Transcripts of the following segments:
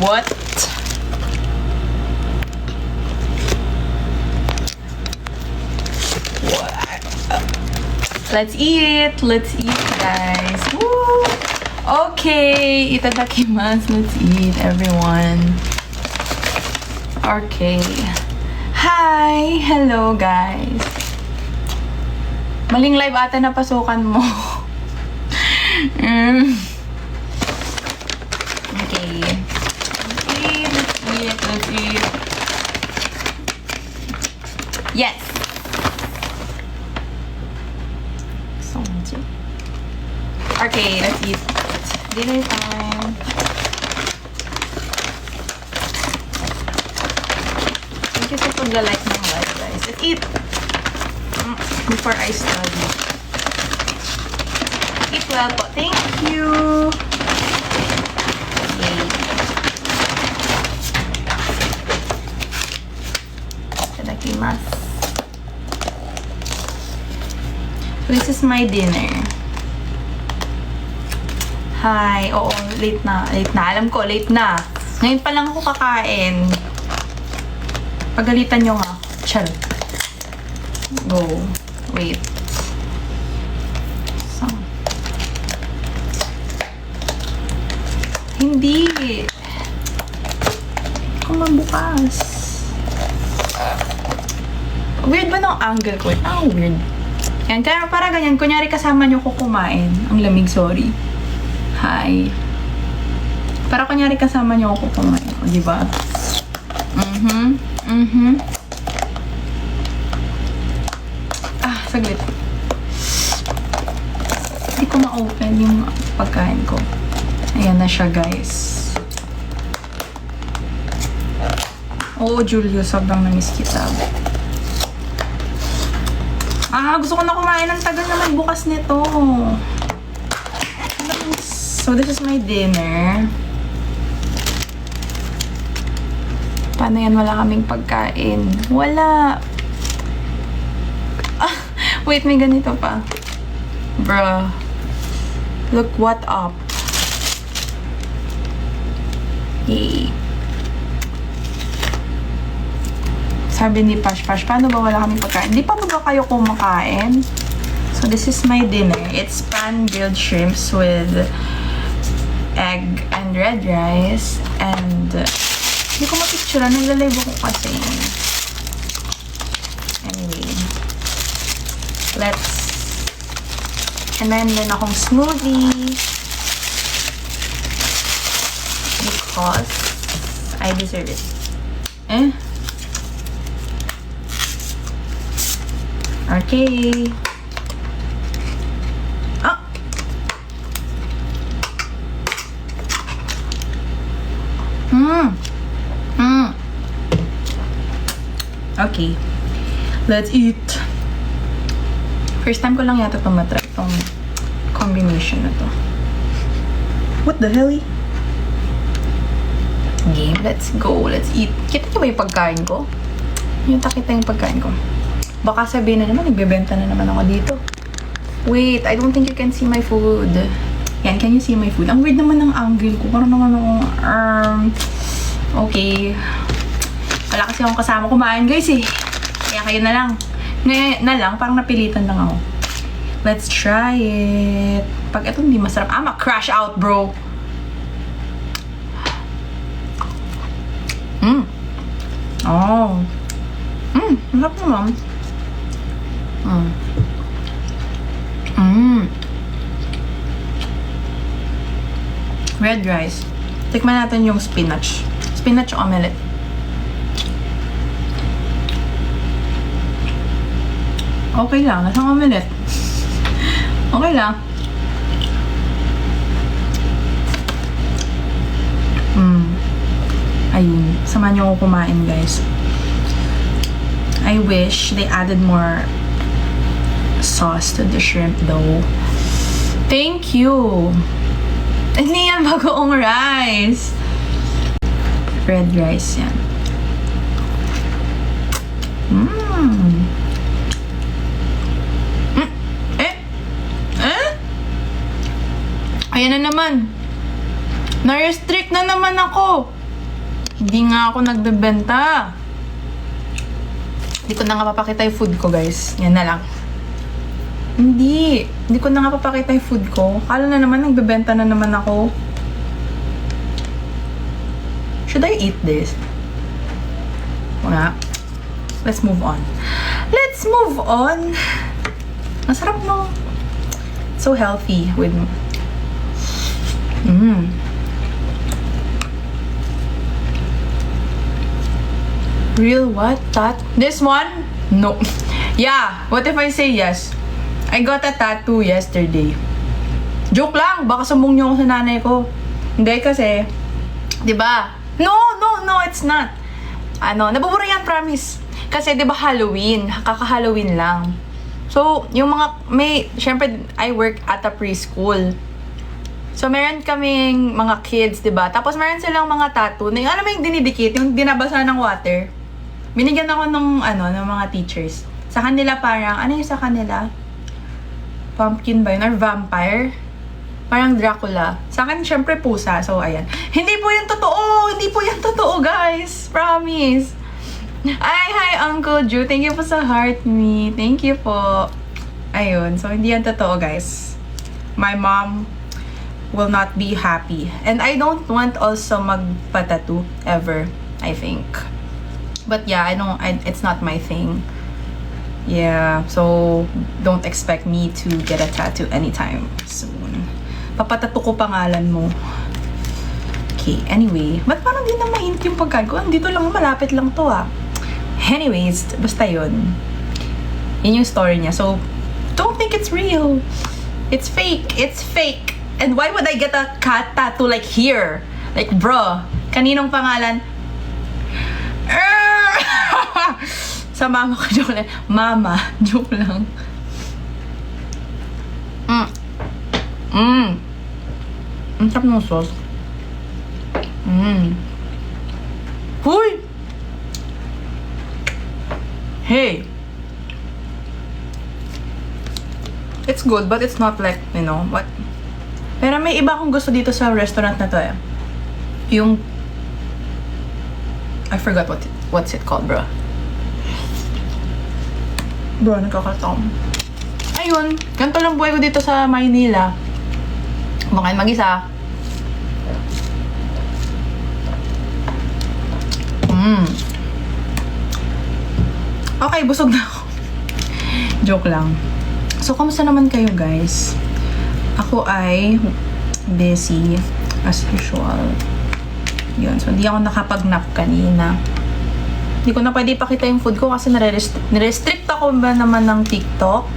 What? Let's eat! Let's eat, guys! Woo! Okay! Itadakimasu. Let's eat, everyone. Okay. Hi! Hello, guys! Maling live ata na pasukan mo. Okay. Let's eat. Yes! Okay, let's eat. Dinner time. Thank you sa pagla-like ng live, guys. Let's eat! Before I study. Eat well po. Thank you! Okay. Itadakimasu. So, this is my dinner. Hi. Oo, late na. Late na. Alam ko, late na. Ngayon pa lang ako kakain. Pagalitan nyo nga. Chal. Go. Wait. So. Hindi. Kumabukas. Weird ba ng angle ko? Weird. Yan. Kaya para ganyan. Kunyari kasama nyo ko kumain. Ang lamig, sorry. Hi. Para kunyari kasama niyo ako kumain. O, diba? Saglit. Hindi ko ma-open yung pagkain ko. Ayan na siya, guys. Oo, Julius. Sobrang namiss kita. Gusto ko na kumain. Ang tagal naman bukas nito. So, this is my dinner. Paano yan? Wala kaming pagkain. Wala. Wait, may ganito pa. Bruh. Look what up. Yay. Sabi ni Pash, paano ba wala kaming pagkain? Di pa ba kayo kumakain? So, this is my dinner. It's pan-grilled shrimps with egg and red rice, and hindi ko mapicturean, nagla-live ako kasi. Anyway, and then akong smoothie because I deserve it. Okay. Okay. Let's eat. First time ko lang yata itong matry itong combination na to. What the hell? Game, let's go. Let's eat. Kita niyo ba yung pagkain ko? Yung takita yung pagkain ko. Baka sabihin na naman, nagbebenta na naman ako dito. Wait, I don't think you can see my food. Yan, can you see my food? Ang weird naman ng angle ko. Parang naman ako, okay. Wala kasi akong kasama kumain, guys, eh. Kaya kayo na lang. Ngayon na lang, parang napilitan lang ako. Let's try it. Pag ito hindi masarap, crash out, bro. Masarap naman. Red rice. Tikman natin yung spinach. Spinach omelette. Okay lang. Nasang omelette. Okay lang. Ayun. Samahan niyo ako kumain, guys. I wish they added more sauce to the shrimp, though. Thank you. Hindi yan bagoong rice. Red rice yan. Ayan na naman. Na-restrict na naman ako. Hindi nga ako nagbebenta. Hindi ko na nga papakita yung food ko, guys. Yan na lang. Hindi ko na nga papakita yung food ko. Kala na naman, nagbebenta na naman ako. Should I eat this? Wala. Let's move on. Let's move on. Masarap, no? So healthy with... Real what? This one? No. Yeah. What if I say yes? I got a tattoo yesterday. Joke lang. Baka sumbong niyo ako sa nanay ko. Hindi kasi, di ba? No, it's not. Nabubura yan, promise. Kasi, di ba, Halloween. Kaka-Halloween lang. So, yung syempre, I work at a preschool. So, meron kaming mga kids, di ba? Tapos, meron silang mga tattoo. Alam mo yung dinidikit, yung dinabasa ng water. Binigyan ako ng mga teachers. Sa kanila parang, ano yung sa kanila? Pumpkin ba yun? Or vampire? Parang Dracula. Sa akin, syempre, pusa. So, ayan. Hindi po yan totoo, guys. Promise. Hi, Uncle Ju. Thank you po sa heart me. Thank you po. Ayun. So, hindi yan totoo, guys. My mom will not be happy. And I don't want also magpa-tattoo ever, I think. But yeah, it's not my thing. Yeah, so don't expect me to get a tattoo anytime soon. Papatato ko pangalan mo. Okay, anyway. Ba't parang di na mainit yung pagkain ko? Dito lang, malapit lang to Anyways, basta yun. Yun yung story niya. So, don't think it's real. It's fake. It's fake. And why would I get a cat tattoo like here? Like, bro, kaninong pangalan? Sa mama ko, joke lang. Mama, joke lang. Ang sarap ng sauce. Huy! Hey! It's good, but it's not like, what? Pero may iba akong gusto dito sa restaurant na to Yung... I forgot what's it called, bro. Bro, nagkakatom. Ayun, ganito lang buhay ko dito sa Maynila. Kumakain mag-isa. Okay, busog na ako. Joke lang. So, kamusta naman kayo, guys? Ako ay busy as usual. Yun. So, hindi ako nakapag-nap kanina. Hindi ko na pwede ipakita yung food ko kasi nire-restrict ako ba naman ng TikTok.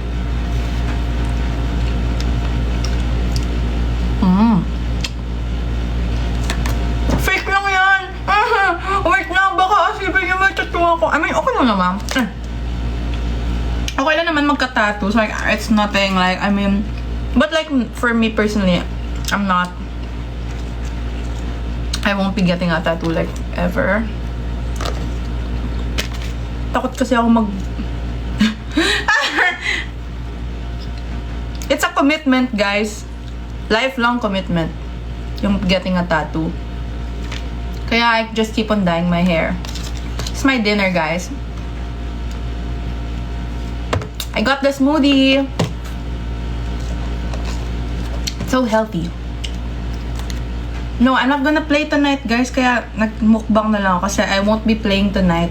Fake lang yan! Wait lang, baka asipin niyo may tattoo ako. I mean, okay lang naman. Okay lang naman magka-tattoo. So, like, it's nothing like, but like, for me personally, I won't be getting a tattoo like ever. Takot kasi ako It's a commitment, guys. Lifelong commitment. Yung getting a tattoo. Kaya I just keep on dyeing my hair. It's my dinner, guys. I got the smoothie. It's so healthy. No, I'm not gonna play tonight, guys. Kaya nagmukbang na lang ako kasi I won't be playing tonight.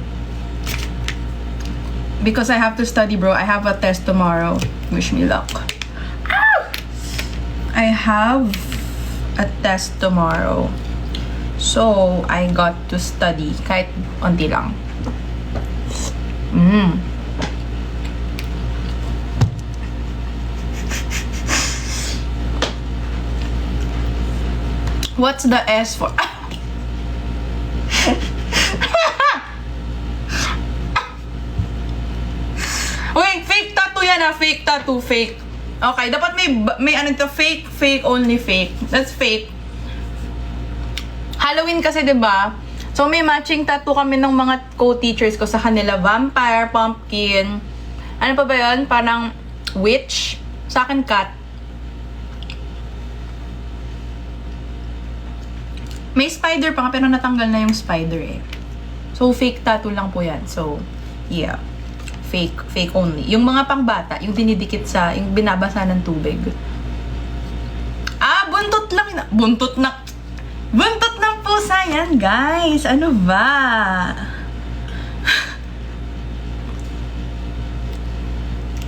Because I have to study, bro. I have a test tomorrow. Wish me luck. Ah! I have a test tomorrow. So, I got to study. Kahit onti lang. What's the S for? Wait, fake tattoo yan fake tattoo, fake. Okay, dapat may ano to, fake, only fake. That's fake. Halloween kasi, 'di ba? So may matching tattoo kami ng mga co-teachers ko sa kanila, vampire, pumpkin. Ano pa ba 'yon? Parang witch. Sa akin cat. May spider pa nga, pero natanggal na yung spider eh. So, fake tattoo lang po yan. So, yeah. Fake only. Yung mga pangbata, yung dinidikit sa, yung binabasa ng tubig. Ah, buntot lang. Buntot ng pusa yan, guys. Ano ba?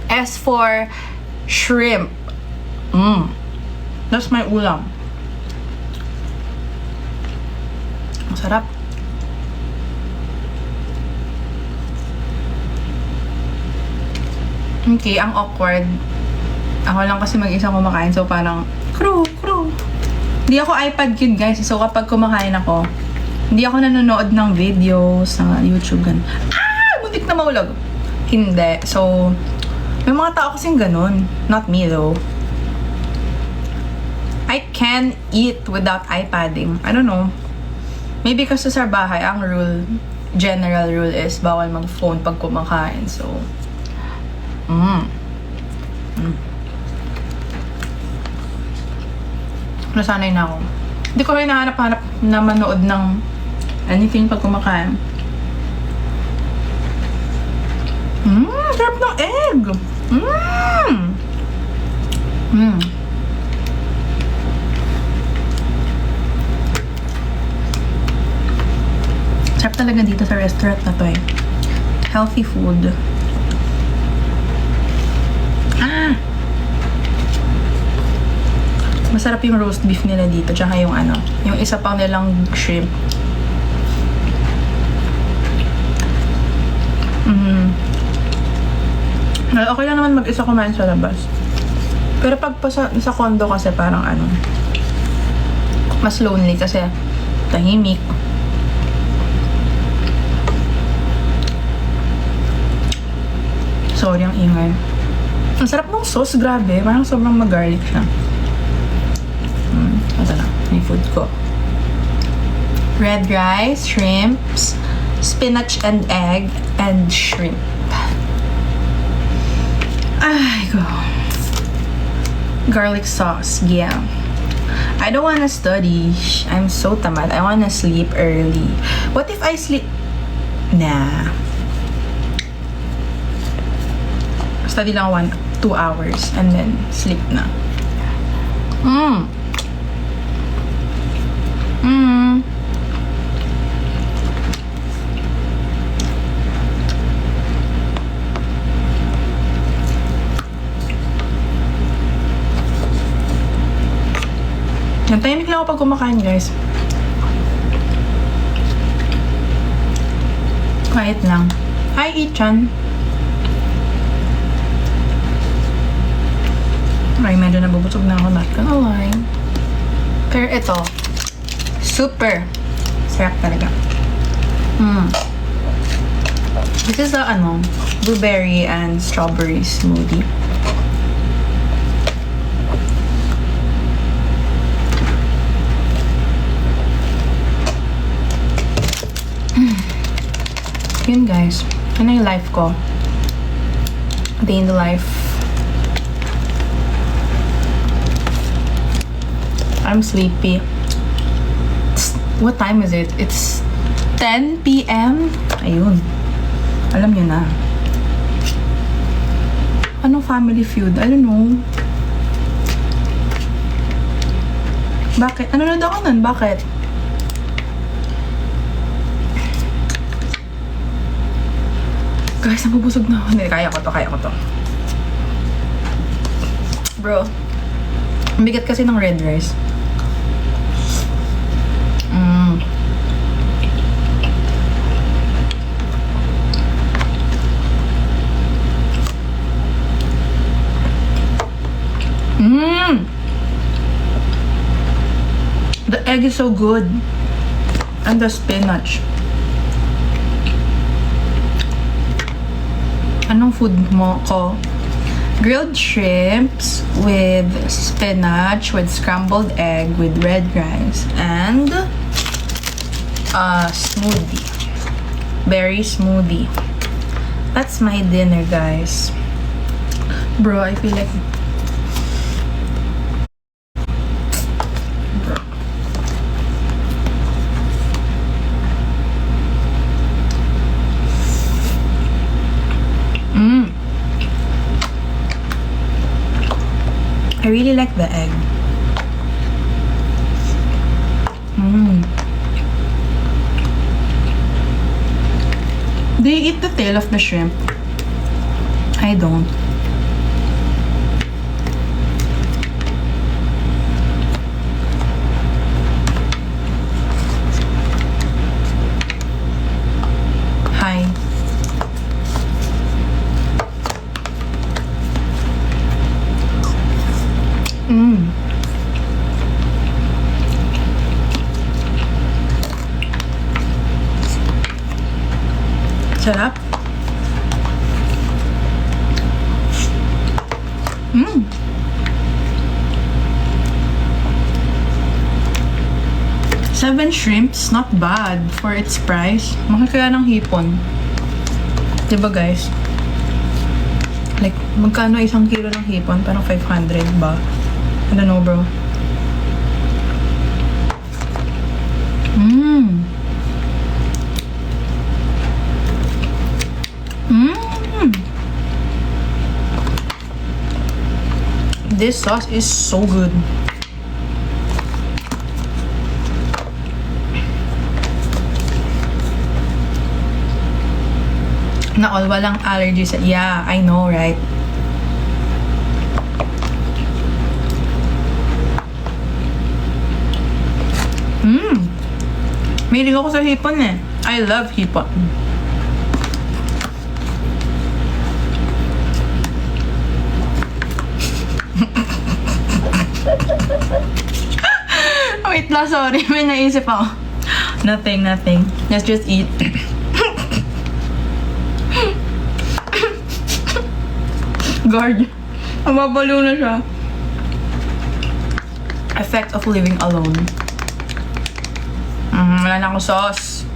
As for shrimp. That's my ulam. Masarap. Okay, ang awkward. Ako lang kasi mag-isa kumakain, so parang crew. Hindi ako iPad kid, guys. So kapag kumakain ako, hindi ako nanonood ng videos sa YouTube. Ganun. Muntik na maulog. Hindi. So, may mga tao kasing ganun. Not me though. I can eat without iPadding. I don't know. Maybe kasi sa bahay, ang general rule is bawal mag-phone pag kumakain. So, nasanay na ako. Hindi ko rin nahanap-hanap na manood ng anything pag kumakain. Sarap ng egg! Sarap talaga dito sa restaurant na to eh. Healthy food. Masarap yung roast beef nila dito. Tsaka yung yung isa pang nilang shrimp. Okay lang naman mag-isa kumain sa labas. Pero pag sa condo kasi parang mas lonely kasi tahimik. Sorry ang ingay. Ang sarap ng sauce, grabe. Parang sobrang mag-garlic siya. Ito na, may food ko. Red rice, shrimps, spinach and egg, and shrimp. Ay, go. Garlic sauce, yeah. I don't wanna study. I'm so tamad. I wanna sleep early. What if I sleep? Nah. Study lang 2 hours and then sleep na. Yan, tahimik lang ako pag kumakain, guys. Quiet lang. Hi, Ichan. Ay, medyo nabubusog na ako, not gonna lie. Pero ito, super sarap talaga. This is the blueberry and strawberry smoothie. Yun, guys. Ano yung life ko? Day in the life. I'm sleepy. What time is it? It's 10 p.m. Ayun. Alam niyo na. Anong Family Feud? I don't know. Bakit? Nanonood ako nun. Bakit? Guys, nabubusog na ako. Hindi, kaya ko to. Bro, ang bigat kasi ng red rice. The egg is so good. And the spinach. Anong food mo ko? Grilled shrimps with spinach, with scrambled egg, with red rice, and smoothie. Berry smoothie. That's my dinner, guys. Bro, I feel like... I really like the egg. Do you eat the tail of the shrimp? I don't. Hi. Sarap. Seven shrimps, not bad for its price. Mahal kaya ng hipon. Diba guys? Like, magkano isang kilo ng hipon? Parang 500 ba? I don't know, bro. This sauce is so good. Na all walang allergies. Yeah, I know, right? Mahilig ako sa hipon eh. I love hipon. Wait lang, sorry. May naisip ako. Nothing. Let's just eat. Guard. Mababalo na siya. Effect of living alone. Wala na akong sauce.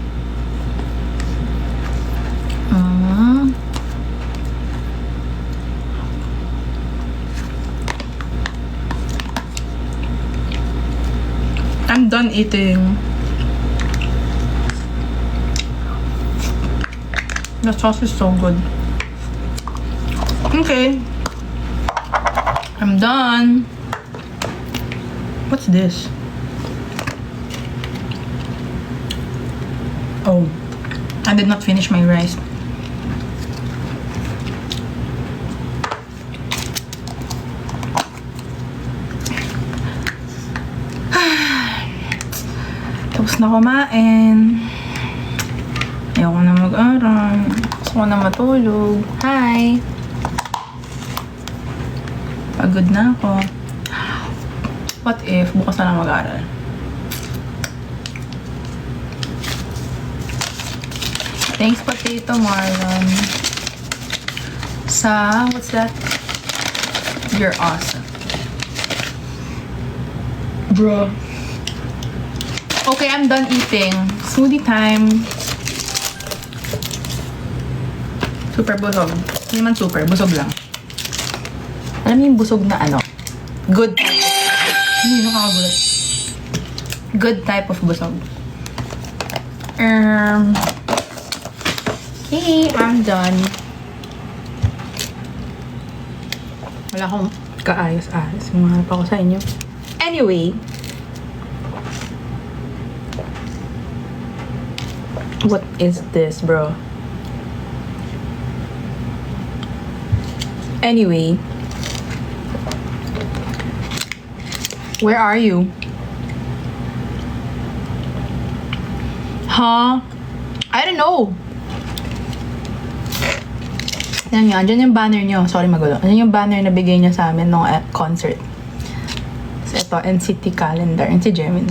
I'm done eating. The sauce is so good. Okay. I'm done. What's this? Oh, I did not finish my rice. Tapos na kumain. Ayoko na mag-aral. Gusto ko na matulog. Hi! Pagod na ako. What if bukas na lang mag-aral? Thanks, Potato Marlon. Sa, what's that? You're awesome. Bro. Okay, I'm done eating. Smoothie time. Super busog. Hindi man super, busog lang. Alam mo yung busog na ano? Good type of... Hindi, nakakagulat. Good type of busog. Okay, I'm done. Wala akong kaayos-ayos. Mahanap ako sa inyo. Anyway. What is this, bro? Anyway. Where are you? Huh? I don't know. Yan nga, andyan yung banner nyo. Sorry, magulo. Andyan yung banner na bigay niya sa amin nung concert. So, ito, NCT calendar. NCT Gemini.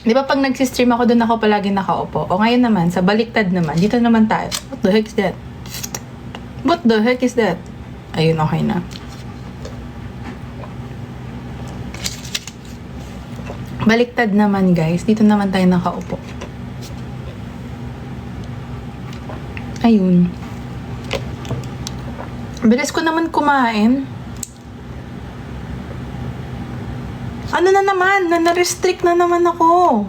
Di ba pag nagsistream ako, doon ako palagi nakaupo. O ngayon naman, sa baliktad naman, dito naman tayo. What the heck is that? What the heck is that? Ayun, okay na. Baliktad naman, guys. Dito naman tayo nakaupo. Ayun. Bilis ko naman kumain. Ano na naman? Na-restrict na naman ako.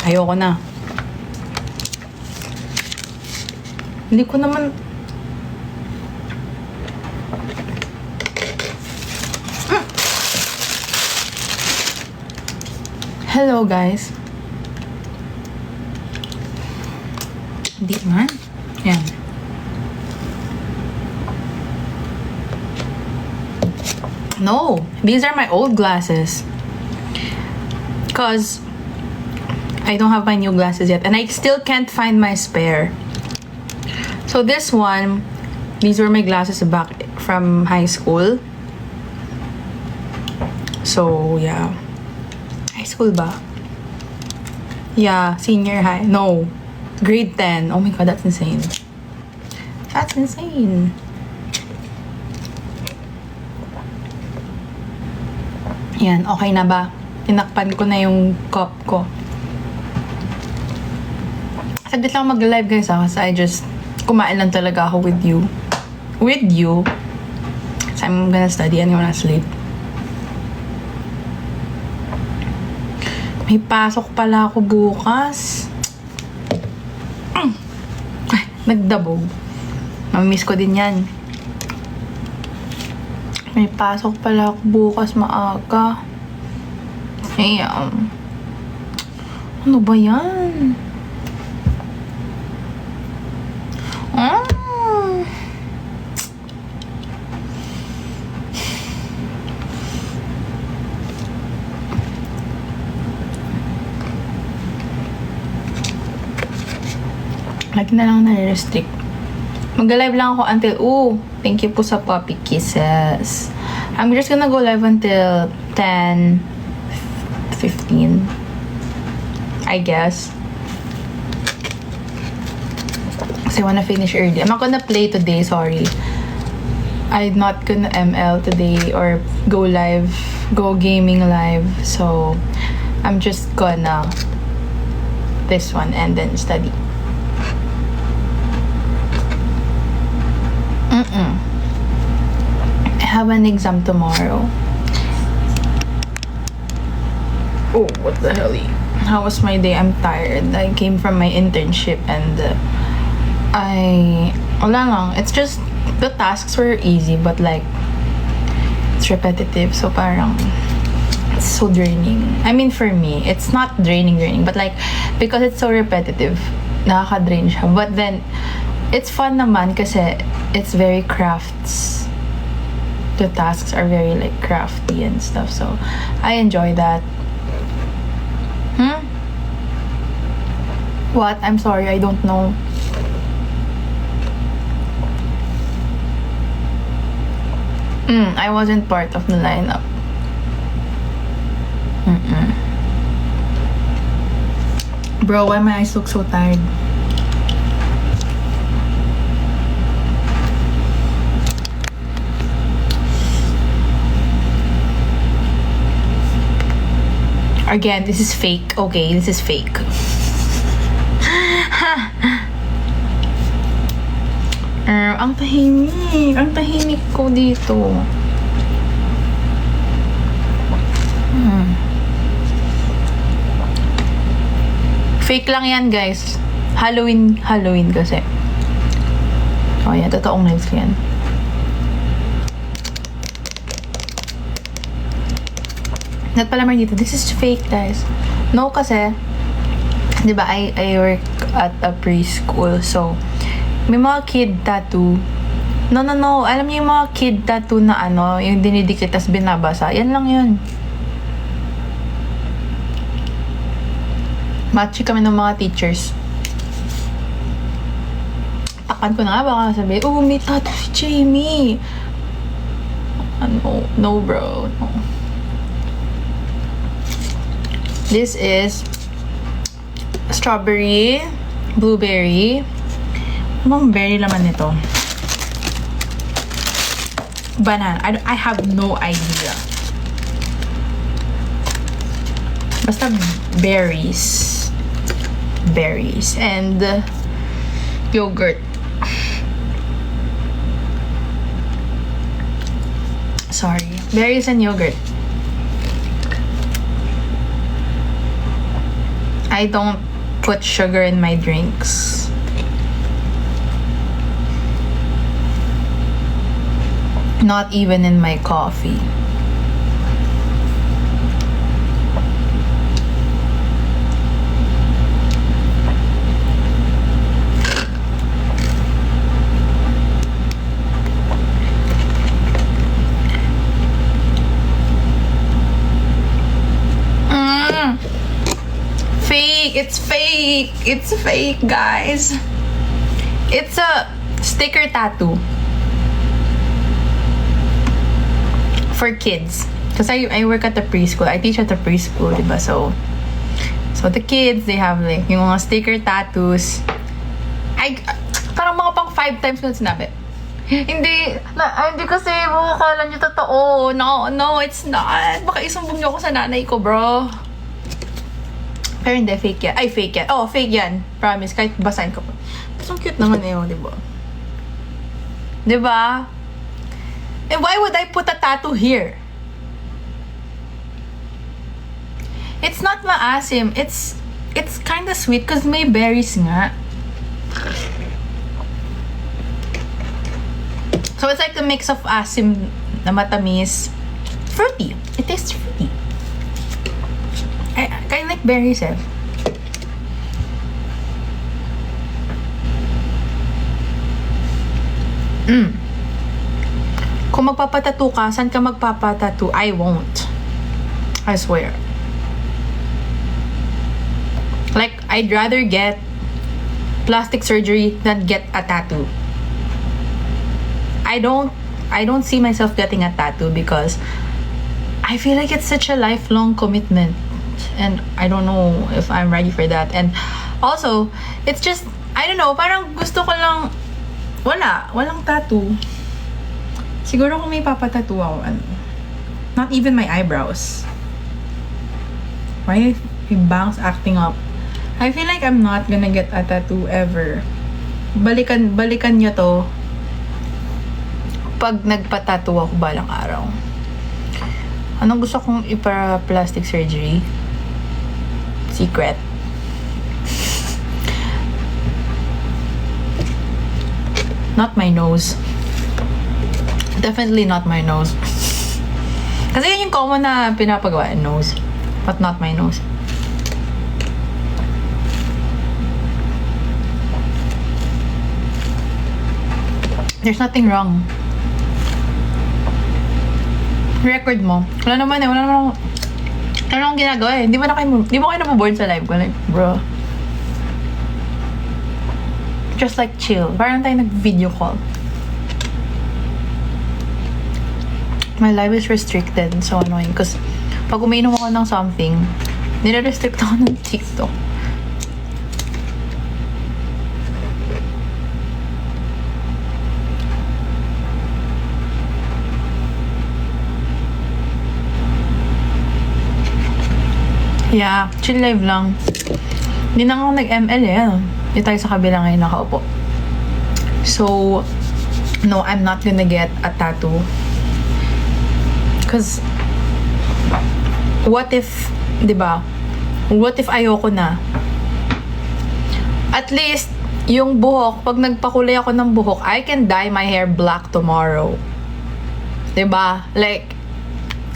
Ayoko na. Hindi ko naman... Hello, guys. Hindi man. Yan. No, these are my old glasses. Because I don't have my new glasses yet. And I still can't find my spare. So this one, these were my glasses back from high school. So, yeah. High school ba? Yeah, senior high. No. Grade 10. Oh my god, that's insane. That's insane. Yan, okay na ba? Tinakpan ko na yung cup ko. Saglit lang mag-live guys kasi I just kumain lang talaga ako with you. With you. So I'm gonna study and I'm gonna sleep. May pasok pala ako bukas. Ay, nagdabog. Mamimiss ko din yan. May pasok pala ako bukas maaga. Damn. Ano ba yan? Lagi na lang nare-restrict. Mag-live lang ako until, thank you po sa puppy kisses. I'm just gonna go live until 10:15. I guess. Kasi I wanna finish early. I'm not gonna play today, sorry. I'm not gonna ML today or go live, go gaming live. So, I'm just gonna this one and then study. I have an exam tomorrow. Oh, what the hell? How was my day? I'm tired. I came from my internship and wala lang. It's just, the tasks were easy but like, it's repetitive. So parang, it's so draining. I mean for me, it's not draining, but like, because it's so repetitive, nakaka-drain siya. But then, it's fun naman kasi it's very crafts. The tasks are very like crafty and stuff. So, I enjoy that. What? I'm sorry, I don't know. I wasn't part of the lineup. Bro, why my eyes look so tired? Again, this is fake. Okay, this is fake. Ang tahimik. Ang tahimik ko dito. Fake lang yan, guys. Halloween kasi. Oh, yan. Totoong nails yan. Not pala dito. This is fake, guys. No, kasi, di ba, I work at a preschool. So, may mga kid tattoo. No. Alam niyo yung mga kid tattoo na ano, yung dinidikit tas binabasa. Yan lang yun. Matchy kami ng mga teachers. Takan ko na nga, baka sabi, may tattoo si Jamie. No, bro. No. This is strawberry, blueberry. Anong berry laman nito? Banana. I have no idea. Basta berries. And yogurt. Sorry. Berries and yogurt. I don't put sugar in my drinks. Not even in my coffee. It's fake. It's fake, guys. It's a sticker tattoo. For kids. Because I work at the preschool. I teach at the preschool, diba? So the kids, they have like yung mga sticker tattoos. Parang mga pang 5 times ko sinabi. Hindi kasi akala niyo totoo. No, it's not. Baka isumbong niyo ako sa nanay ko, bro. Pero hindi, fake yan. Ay, fake yan. Oh, fake yan. Promise, kahit basahin ko pa. So cute naman eh, diba? Diba? And why would I put a tattoo here? It's not maasim. It's kinda sweet because may berries nga. So it's like a mix of asim na matamis. Fruity. It tastes fruity. I like berries eh. Kung magpapatattoo ka, saan ka magpapatattoo? I won't. I swear. Like, I'd rather get plastic surgery than get a tattoo. I don't see myself getting a tattoo because I feel like it's such a lifelong commitment and I don't know if I'm ready for that. And also, it's just, I don't know, parang gusto ko lang walang tattoo. Siguro kung may papatattoo ako, not even my eyebrows. Why my bangs acting up? I feel like I'm not gonna get a tattoo ever. Balikan nyo to pag nagpa-tattoo ako balang araw. Anong gusto kong plastic surgery? Secret. Not my nose. Definitely not my nose. Kasi yun yung common na pinapagawa, nose. But not my nose. There's nothing wrong. Record mo. Wala naman akong ginagawa eh. Di mo kayo naboboard sa live ko. Like, bro. Just like chill. Parang tayo nag-video call. My live is restricted. So annoying. Because pag umiinom ako ng something, nire-restrict ako ng TikTok. Yeah, chill live lang. Hindi na ako nag-ML eh. Hindi tayo sa kabila ngayon nakaupo. So, no, I'm not gonna get a tattoo. Because, what if, diba? What if ayoko na? At least, yung buhok, pag nagpakulay ako ng buhok, I can dye my hair black tomorrow. Diba? Like,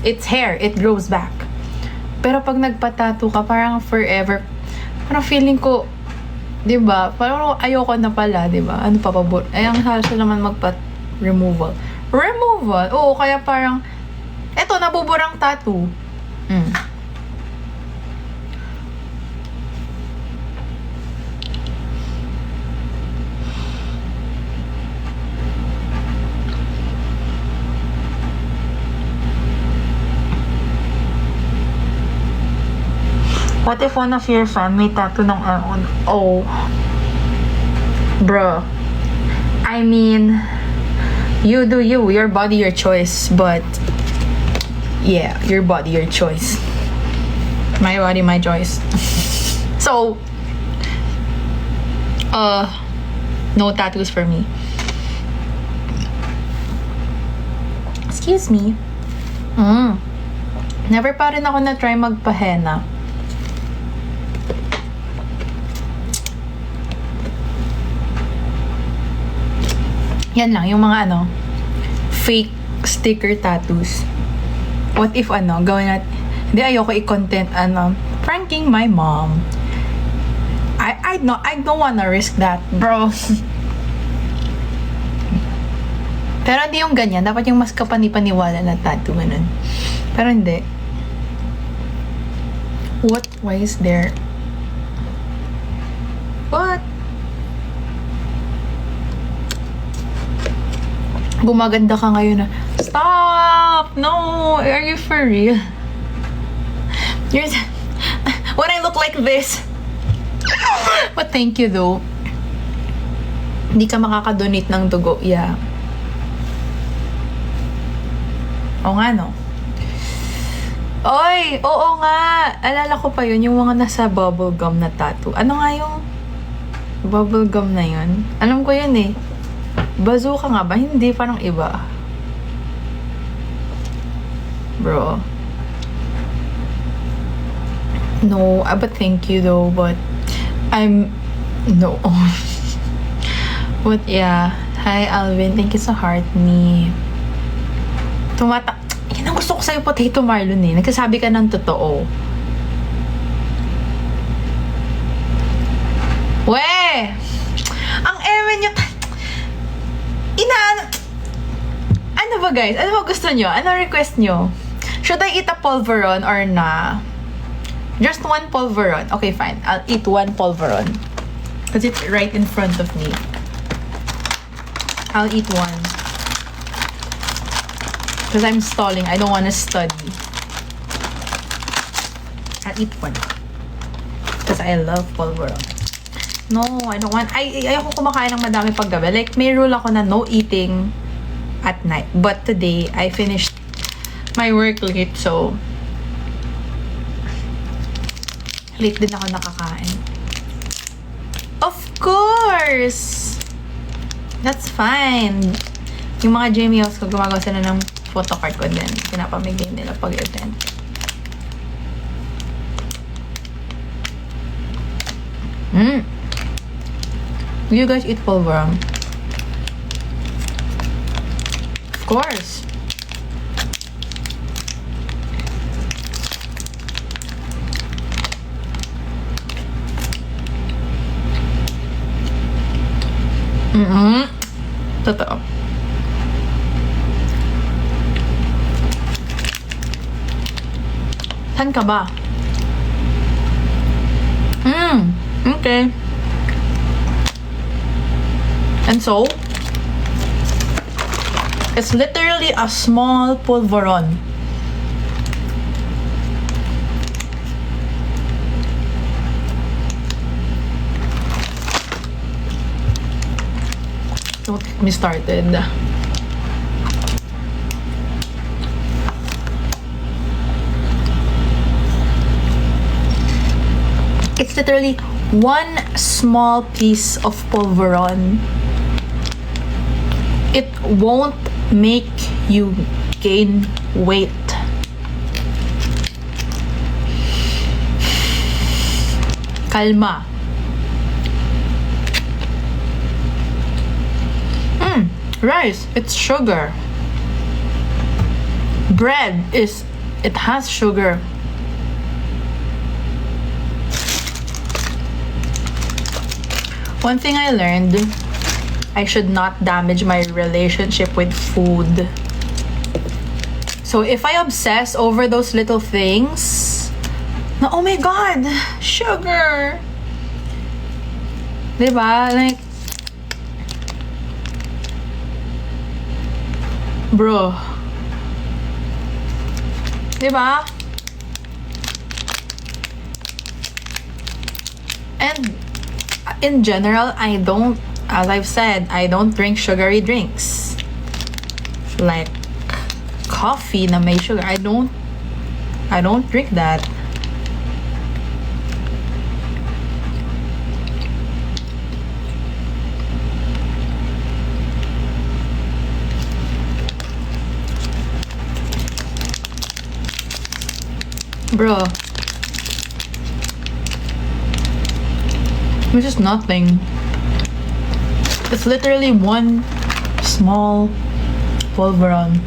it's hair. It grows back. Pero pag nagpa-tattoo ka, parang forever. Parang feeling ko, diba? Parang ayoko na pala, diba? Ano pa ba? Ay, ang halos naman magpa-removal. Removal? Oo, kaya parang, eto, nabuburang tattoo. What if one of your fan may tattoo ng O? Bro. I mean, you do you. Your body, your choice. But, yeah, your body, your choice. My body, my choice. So, no tattoos for me. Excuse me. Never pa rin ako na-try magpa-henna. Yan lang, yung mga fake sticker tattoos. What if gawin natin, hindi ayoko i-content, pranking my mom. I don't wanna risk that, bro. Pero hindi yung ganyan, dapat yung mas kapani-paniwala na tattoo, ganun. Pero hindi. Why is there What? Gumaganda ka ngayon na. Stop! No! Are you for real? You're... When I look like this. But thank you though. Hindi ka makakadonate ng dugo. Yeah. Oo nga, no? Oy! Oo nga! Alala ko pa yun, yung mga nasa bubblegum na tattoo. Ano nga yung bubblegum na yun? Alam ko yun eh. Bazooka nga ba? Hindi, parang iba. Bro. No, but thank you though, but no. But yeah. Hi, Alvin. Thank you sa heart ni. Yan ang gusto ko sa'yo, Potato Marlon eh. Nagsasabi ka ng totoo. Weh! Ang eme nyo. Ano ba guys? Ano ba gusto nyo? Ano request nyo? Should I eat a pulveron or na? Just one pulveron. Okay, fine. I'll eat one pulveron. Because it's right in front of me. I'll eat one. Because I'm stalling. I don't want to study. I'll eat one. Because I love pulveron. No, I don't want... Ayoko kumakain ng madami paggabi. Like, may rule ako na no eating at night. But today, I finished my work late. So, late din ako nakakain. Of course! That's fine. Yung mga Jamie House ko, gumagawa sila ng photocard ko din. Pinapamigay nila pag-event. Do you guys eat pulveron? Of course. Totoo. Saan ka ba? Okay. And so, it's literally a small pulveron. Don't get me started. It's literally one small piece of pulveron. It won't make you gain weight. Kalma. Rice, it's sugar. Bread it has sugar. One thing I learned, I should not damage my relationship with food. So if I obsess over those little things, na oh my god, sugar. Diba? Like, bro. Diba? And in general, I don't, as I've said, I don't drink sugary drinks. Like coffee na may sugar. I don't drink that. Bro, which is nothing. It's literally one small pulveron.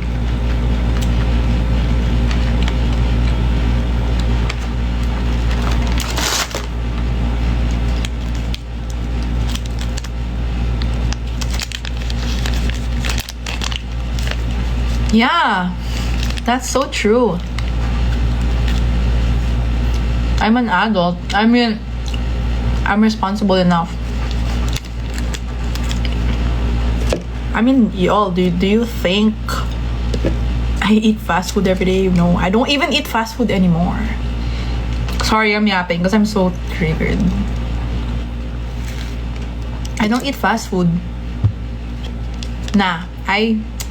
Yeah, that's so true. I'm an adult. I mean, I'm responsible enough. I mean, y'all, do you think I eat fast food every day? No, I don't even eat fast food anymore. Sorry, I'm yapping because I'm so triggered. I don't eat fast food.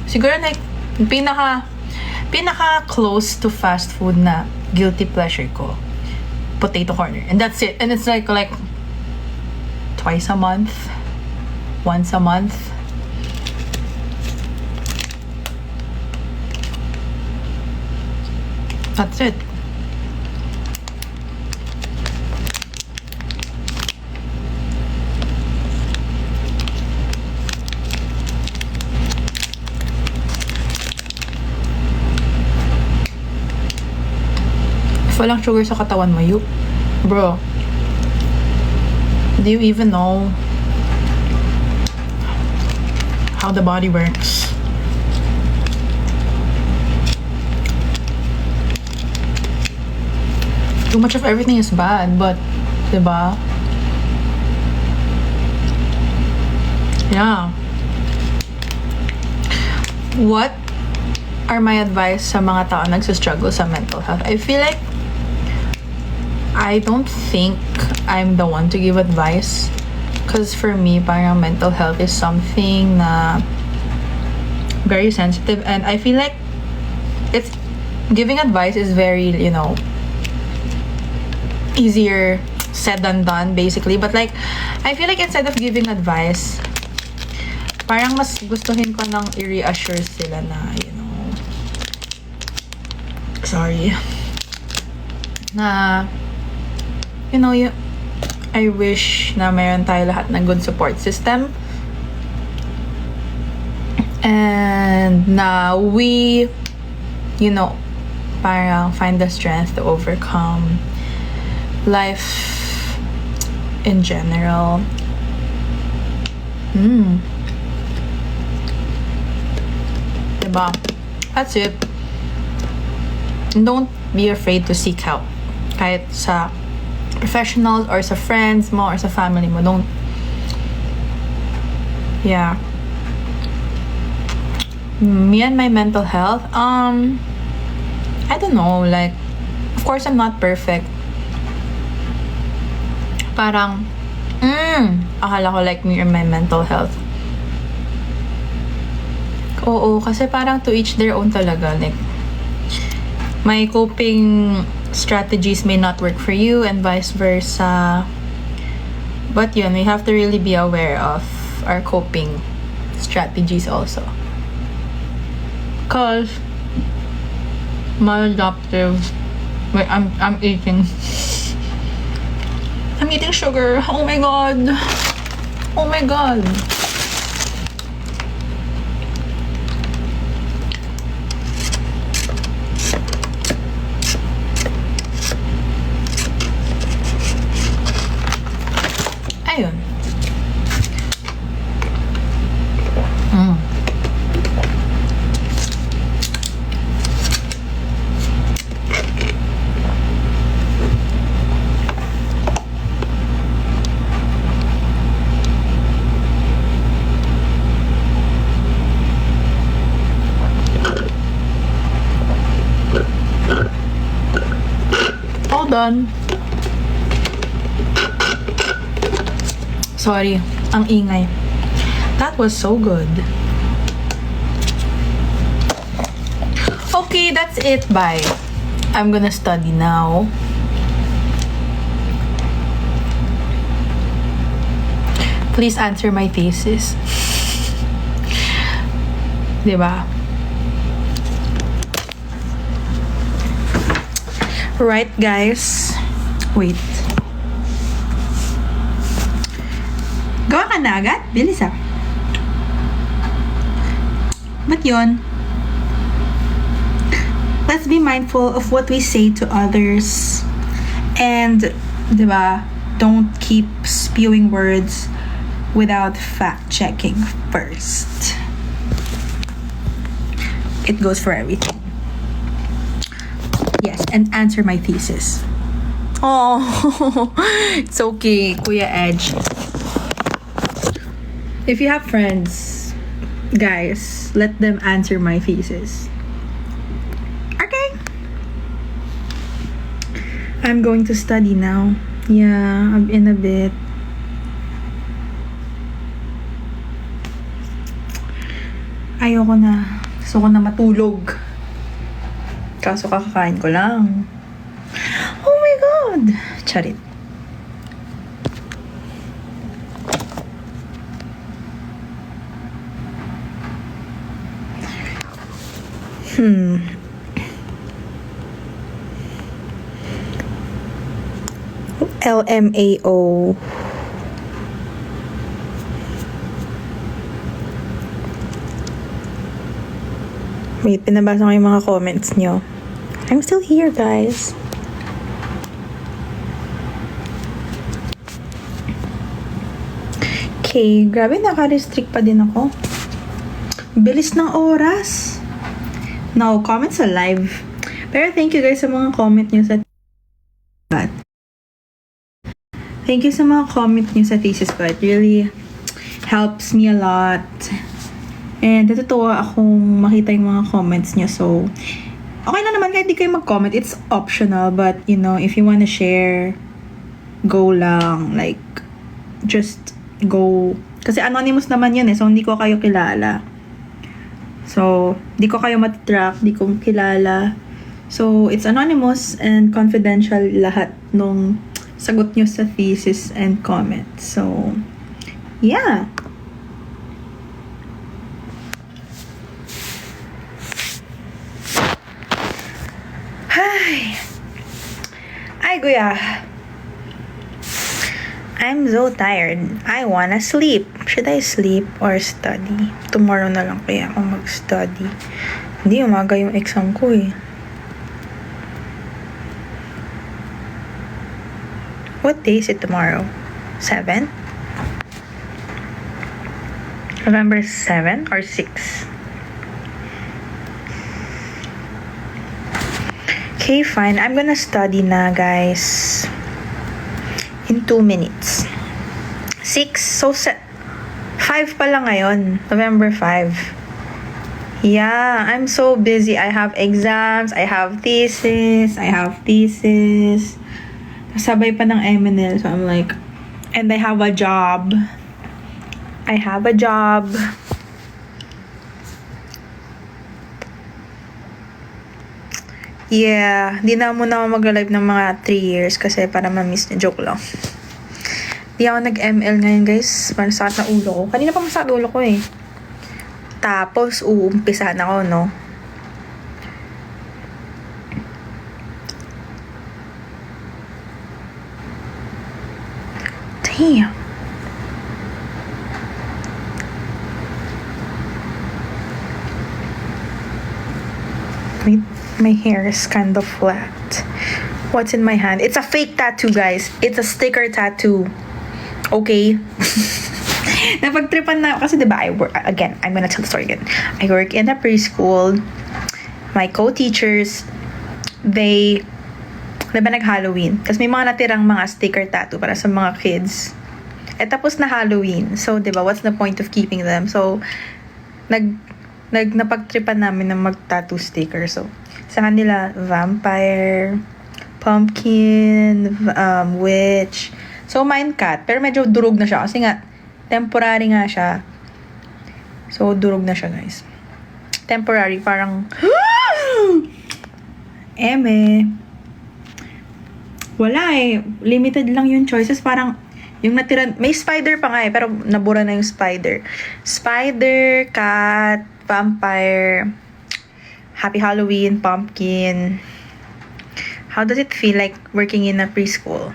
Siguro like, pinaka close to fast food na guilty pleasure ko, Potato Corner. And that's it. And it's like twice a month, once a month. That's it. If walang sugar sa katawan mo, bro, do you even know how the body works? Too much of everything is bad, but, diba? Yeah. What are my advice sa mga tao nagsistruggle sa mental health? I feel like I don't think I'm the one to give advice, because for me, parang mental health is something na very sensitive, and I feel like it's giving advice is very, easier said than done, basically. But like, I feel like instead of giving advice, parang mas gustuhin ko nang i-reassure sila na, sorry, na, I wish na mayroon tayo lahat ng good support system, and na we, parang find the strength to overcome life in general. Diba? That's it. Don't be afraid to seek help. Kahit sa professionals or sa friends mo or sa family mo. Don't. Yeah. Me and my mental health, I don't know, like, of course I'm not perfect. Parang, akala ko like me and my mental health. Oo, kasi parang to each their own talaga. Like, my coping strategies may not work for you and vice versa. But yun, we have to really be aware of our coping strategies also. Cause maladaptive. Wait, I'm eating. I'm eating sugar. Oh my god. Oh my god. Ayun. All done. Sorry, ang ingay. That was so good. Okay, that's it. Bye. I'm gonna study now. Please answer my thesis. Diba? Right, guys. Wait. Gawa ka na agad? Bilis ah. But yun. Let's be mindful of what we say to others. And, diba, don't keep spewing words without fact-checking first. It goes for everything. Yes, and answer my thesis. Oh, it's okay, Kuya Edge. If you have friends, guys, let them answer my thesis. Okay. I'm going to study now. Yeah, I'm in a bit. Ayoko na. Gusto ko na matulog. Kaso kakakain ko lang. Oh my God! Charit. LMAO. Wait, pinabasa ko yung mga comments nyo. I'm still here, guys. Okay, grabe, naka-restrict pa din ako. Bilis ng oras. No, comments are live. Pero thank you guys sa mga comment nyo sa Thank you sa mga comment nyo sa thesis ko. It really helps me a lot. And natutuwa akong makita yung mga comments nyo. So, okay na naman kahit di kayo mag-comment. It's optional. But, you know, if you wanna share, go lang. Like, just go. Kasi anonymous naman yun eh. So, hindi ko kayo kilala. So, di ko kayo matitrack. Di ko kilala. So, it's anonymous and confidential lahat nung sagot nyo sa thesis and comments. So, yeah. Ay, Kuya. I'm so tired. I wanna sleep. Should I sleep or study? Tomorrow na lang kaya ako mag-study. Hindi, umaga yung exam ko eh. What day is it tomorrow? 7? November 7 or 6? Okay, fine. I'm gonna study na, guys. In 2 minutes. 6? So, 5 pa lang ngayon. November 5. Yeah, I'm so busy. I have exams. I have thesis. Sabay pa ng MNL. So, I'm like, and I have a job. Yeah, di na muna ako mag-live ng mga 3 years kasi para ma-miss niya. Joke lang. Di ako nag-ML ngayon, guys. Masakit na ulo ko. Kanina pa masakit ulo ko eh. Tapos, uumpisahan ako, no? Damn. Wait, my hair is kind of flat. What's in my hand? It's a fake tattoo, guys. It's a sticker tattoo. Okay? Napagtripan na kasi diba I work, again, I'm gonna tell the story again. I work in a preschool. My co-teachers, they diba nag-Halloween? Kasi may mga natirang mga sticker tattoo para sa mga kids. Tapos na Halloween. So, diba, what's the point of keeping them? So, napagtripan namin ng mag-tattoo sticker. So, sa kanila, vampire, pumpkin, witch. So, mine cat. Pero medyo durog na siya. Kasi nga, temporary nga siya. So, durog na siya, guys. Temporary, parang wala eh. Limited lang yung choices. Parang, yung natira, may spider pa nga eh, pero nabura na yung spider. Spider, cat, vampire, happy Halloween, pumpkin. How does it feel like working in a preschool?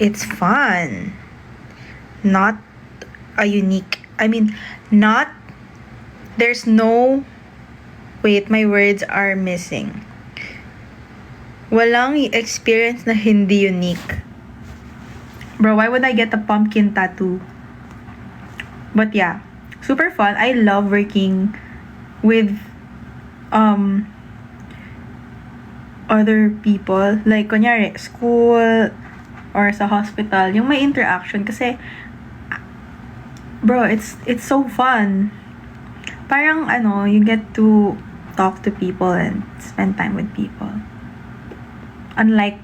It's fun. Not a unique, there's no, wait, my words are missing. Walang experience na hindi unique. Bro, why would I get a pumpkin tattoo? But yeah, super fun. I love working with other people. Like, kunyari, school or sa hospital, yung may interaction. Kasi, bro, it's so fun. Parang, you get to talk to people and spend time with people. Unlike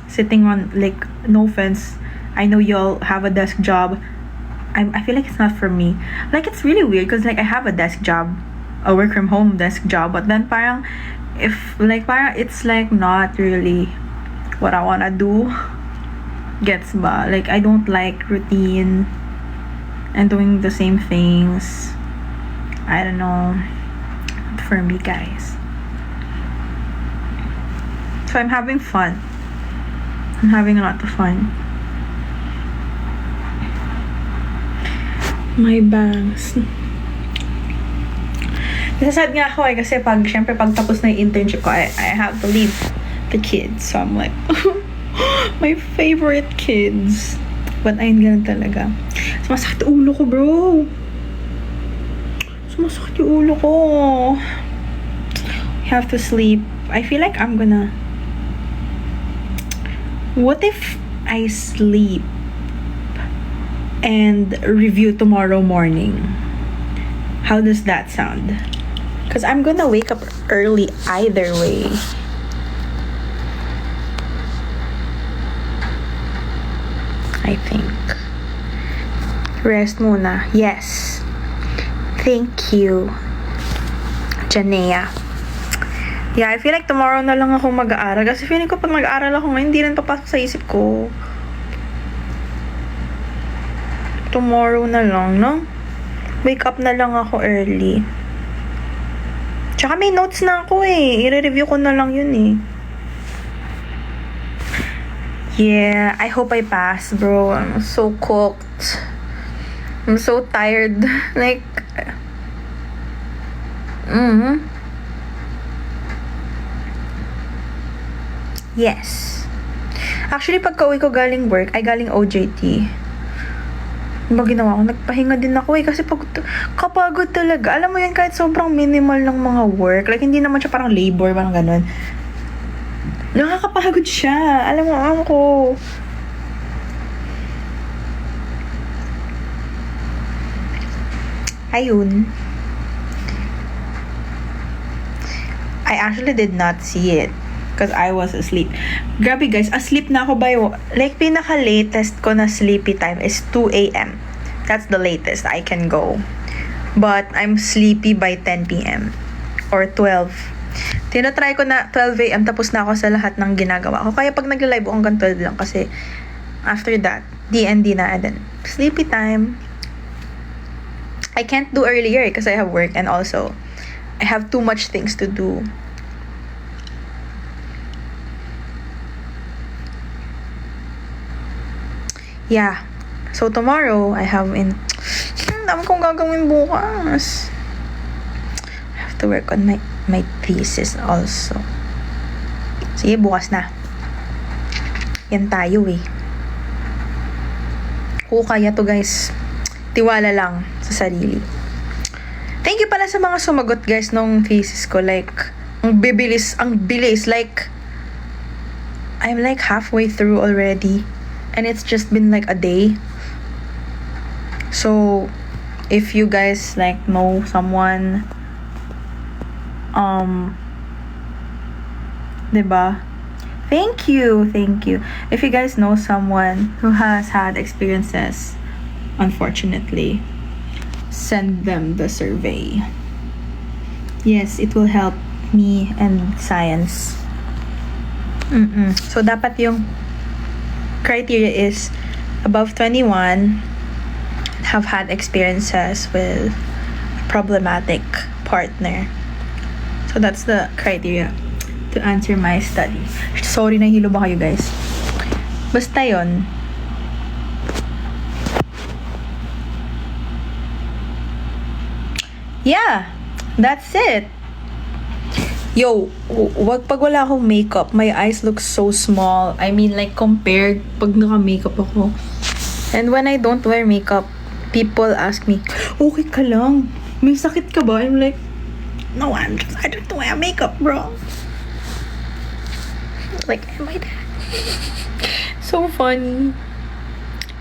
sitting on, like, no offense, I know y'all have a desk job. I feel like it's not for me. Like, it's really weird because, like, I have a desk job, a work from home desk job, but then parang, it's like not really what I wanna do. Gets ba? Like, I don't like routine and doing the same things. I don't know. Not for me, guys. So I'm having fun. I'm having a lot of fun. My bangs. Nasasad nga ako kasi syempre pag tapos na yung internship ko, I have to leave the kids. So I'm like, my favorite kids. But ayun, ganun talaga. Sumasakit yung ulo ko, bro. Sumasakit yung ulo ko. I have to sleep. I feel like I'm gonna... What if I sleep and review tomorrow morning? How does that sound? Because I'm gonna wake up early either way. I think. Rest muna. Yes. Thank you, Janea. Yeah, I feel like tomorrow na lang ako mag-aaral. Kasi feeling ko pag mag-aaral ako ngayon, hindi rin papasok sa isip ko. Tomorrow na lang, no? Wake up na lang ako early. Tsaka may notes na ako eh. I-review ko na lang yun eh. Yeah, I hope I pass, bro. I'm so cooked. I'm so tired. Like, yes. Actually, pagka-uwi ko galing work, ay galing OJT. Ano ba ginawa ko? Nagpahinga din ako eh. Kasi kapagod talaga. Alam mo yan, kahit sobrang minimal ng mga work. Like, hindi naman siya parang labor, parang ganun. Nakakapagod siya. Alam mo ko. Ayun. I actually did not see it. Because I was asleep. Grabe guys, asleep na ako by... Like, pinaka-latest ko na sleepy time is 2 a.m. That's the latest I can go. But I'm sleepy by 10 p.m. Or 12. Tinatry ko na 12 a.m. tapos na ako sa lahat ng ginagawa ko. Kaya pag nagla-live ako hanggang 12 lang. Kasi after that, D&D na. And then, sleepy time. I can't do earlier because I have work. And also, I have too much things to do. Yeah. So, tomorrow, I have dami kong gagawin bukas. I have to work on my thesis also. Sige, bukas na. Yan tayo eh. Kung kaya to guys. Tiwala lang sa sarili. Thank you pala sa mga sumagot guys nung thesis ko. Like, ang bilis. Like, I'm like halfway through already. And it's just been like a day. So, if you guys like know someone, diba? Thank you. If you guys know someone who has had experiences, unfortunately, send them the survey. Yes, it will help me and science. So, dapat yung criteria is above 21, have had experiences with a problematic partner. So that's the criteria to answer my study. Sorry, nahilo ba kayo guys? Basta yon. Yeah, that's it. Yo, pag wala akong makeup, my eyes look so small. I mean, like, compared pag naka-makeup ako. And when I don't wear makeup, people ask me, okay ka lang? May sakit ka ba? I'm like, no, I don't wear makeup, bro. like, am I that? So funny.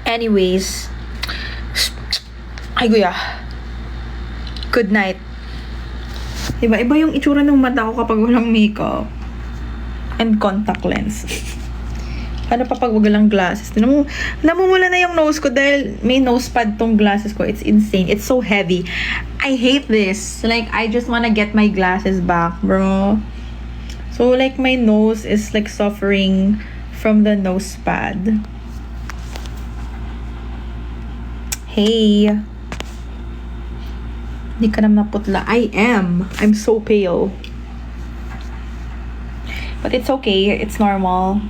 Anyways. Ay, kuya. Good night. Iba yung itsura ng mata ko kapag walang makeup. And contact lens. Ano pa pag walang glasses? Namumula na yung nose ko dahil may nose pad tong glasses ko. It's insane. It's so heavy. I hate this. Like, I just wanna get my glasses back, bro. So, like, my nose is, like, suffering from the nose pad. Hey. Hindi ka naman naputla. I am. I'm so pale. But it's okay. It's normal.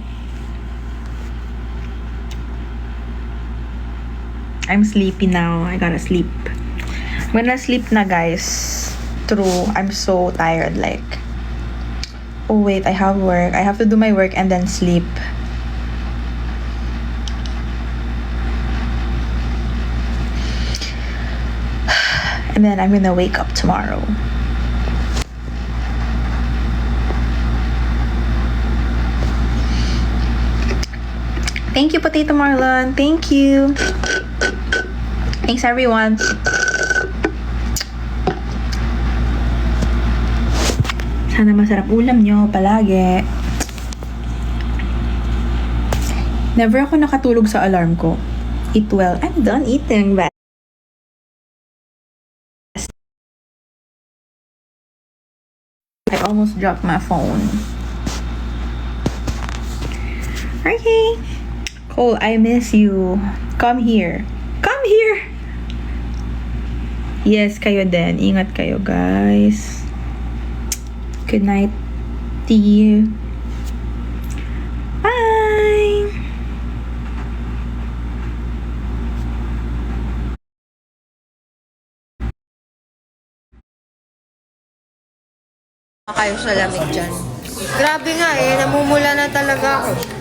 I'm sleepy now. I gotta sleep. I'm gonna sleep na, guys. True. I'm so tired. Like, oh wait, I have work. I have to do my work and then sleep. And then I'm gonna wake up tomorrow. Thank you, Potato Marlon. Thank you. Thanks, everyone. Sana masarap ulam nyo palagi. Never ako nakatulog sa alarm ko. Eat well. I'm done eating, but I almost dropped my phone. Okay. Cole, I miss you. Come here. Come here! Yes, kayo din. Ingat kayo, guys. Good night. See you. Bye! Kayo sa lamig dyan. Grabe nga eh, namumula na talaga ako.